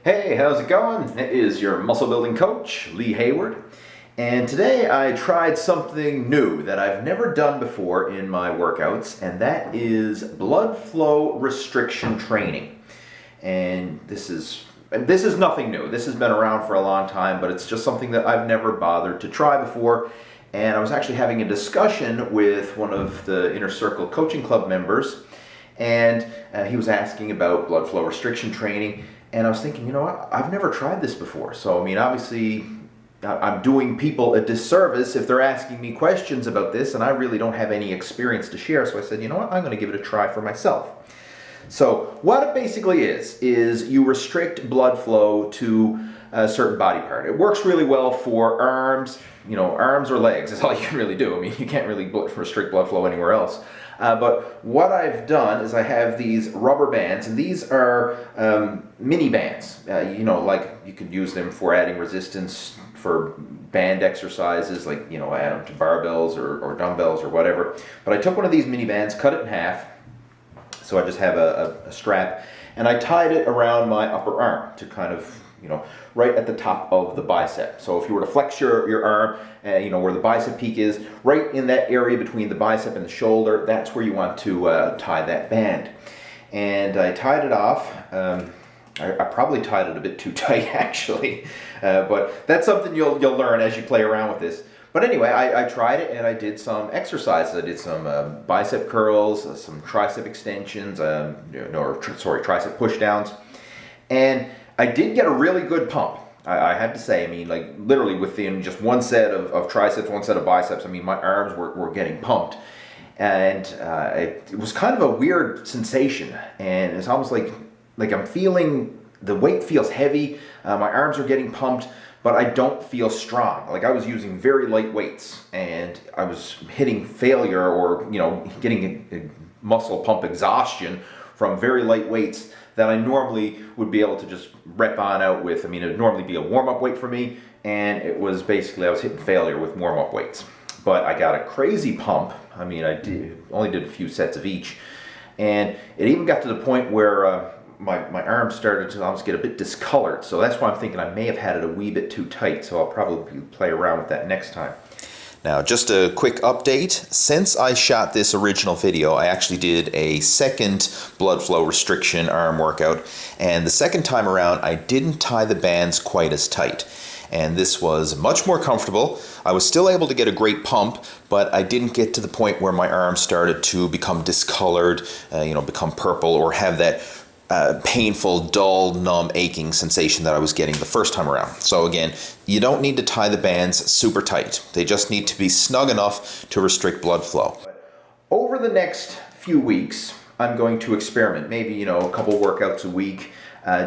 Hey, how's it going? It is your muscle building coach, Lee Hayward. And today I tried something new that I've never done before in my workouts, and that is blood flow restriction training. And this is nothing new. This has been around for a long time, but it's just something that I've never bothered to try before. And I was actually having a discussion with one of the Inner Circle Coaching Club members, and he was asking about blood flow restriction training. And I was thinking, you know what, I've never tried this before. So, I mean, obviously, I'm doing people a disservice if they're asking me questions about this, and I really don't have any experience to share. So I said, you know what, I'm going to give it a try for myself. So what it basically is you restrict blood flow to a certain body part. It works really well for arms, arms or legs. That's all you can really do. I mean, you can't really restrict blood flow anywhere else. But what I've done is I have these rubber bands, and these are mini bands. Like you could use them for adding resistance for band exercises, like, add them to barbells or dumbbells or whatever. But I took one of these mini bands, cut it in half, so I just have a strap, and I tied it around my upper arm to kind of, right at the top of the bicep. So if you were to flex your arm, where the bicep peak is, right in that area between the bicep and the shoulder, that's where you want to tie that band. And I tied it off. I probably tied it a bit too tight, actually, but that's something you'll learn as you play around with this. But anyway, I tried it, and I did some exercises. I did some bicep curls, some tricep extensions, tricep push downs, and I did get a really good pump. I have to say, I mean, like literally within just one set of triceps, one set of biceps, I mean, my arms were getting pumped. And it was kind of a weird sensation. And it's almost like I'm feeling, the weight feels heavy, my arms are getting pumped, but I don't feel strong. Like I was using very light weights, and I was hitting failure or, getting a muscle pump exhaustion from very light weights that I normally would be able to just rep on out with. I mean, it would normally be a warm-up weight for me, and it was basically, I was hitting failure with warm-up weights. But I got a crazy pump. I mean, only did a few sets of each, and it even got to the point where my arms started to almost get a bit discolored. So that's why I'm thinking I may have had it a wee bit too tight, so I'll probably play around with that next time. Now, just a quick update. Since I shot this original video, I actually did a second blood flow restriction arm workout, and the second time around, I didn't tie the bands quite as tight. And this was much more comfortable. I was still able to get a great pump, but I didn't get to the point where my arms started to become discolored, become purple, or have that painful, dull, numb, aching sensation that I was getting the first time around. So again, you don't need to tie the bands super tight. They just need to be snug enough to restrict blood flow. Over the next few weeks, I'm going to experiment. Maybe, a couple workouts a week,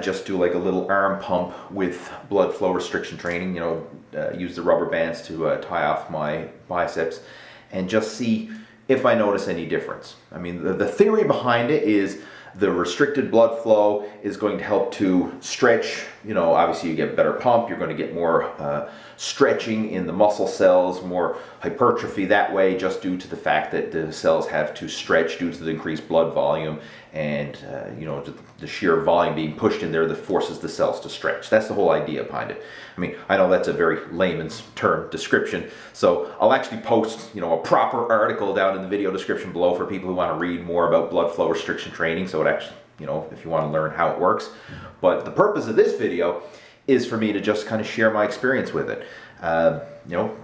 just do like a little arm pump with blood flow restriction training, use the rubber bands to tie off my biceps, and just see if I notice any difference. I mean, the theory behind it is the restricted blood flow is going to help to stretch. Obviously you get better pump, you're going to get more stretching in the muscle cells, more hypertrophy that way, just due to the fact that the cells have to stretch due to the increased blood volume and the sheer volume being pushed in there that forces the cells to stretch. That's the whole idea behind it. I mean, I know that's a very layman's term description, so I'll actually post a proper article down in the video description below for people who want to read more about blood flow restriction training, so it actually, if you want to learn how it works. But the purpose of this video is for me to just kind of share my experience with it.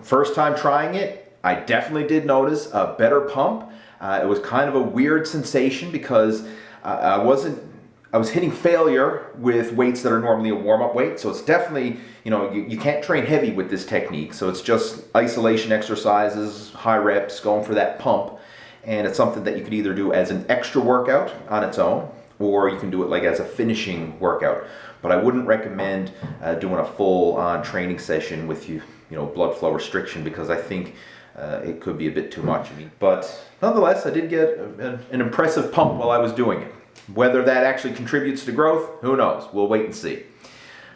First time trying it, I definitely did notice a better pump. It was kind of a weird sensation because I was hitting failure with weights that are normally a warm-up weight. So it's definitely, you can't train heavy with this technique. So it's just isolation exercises, high reps, going for that pump. And it's something that you could either do as an extra workout on its own, or you can do it like as a finishing workout. But I wouldn't recommend doing a full-on training session with blood flow restriction, because I think it could be a bit too much. But nonetheless, I did get an impressive pump while I was doing it. Whether that actually contributes to growth, who knows? We'll wait and see.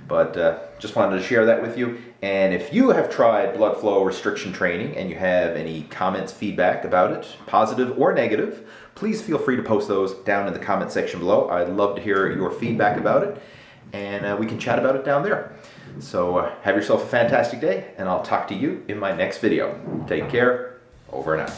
But just wanted to share that with you. And if you have tried blood flow restriction training and you have any comments, feedback about it, positive or negative, please feel free to post those down in the comment section below. I'd love to hear your feedback about it. and we can chat about it down there. So have yourself a fantastic day, and I'll talk to you in my next video. Take care. Over and out.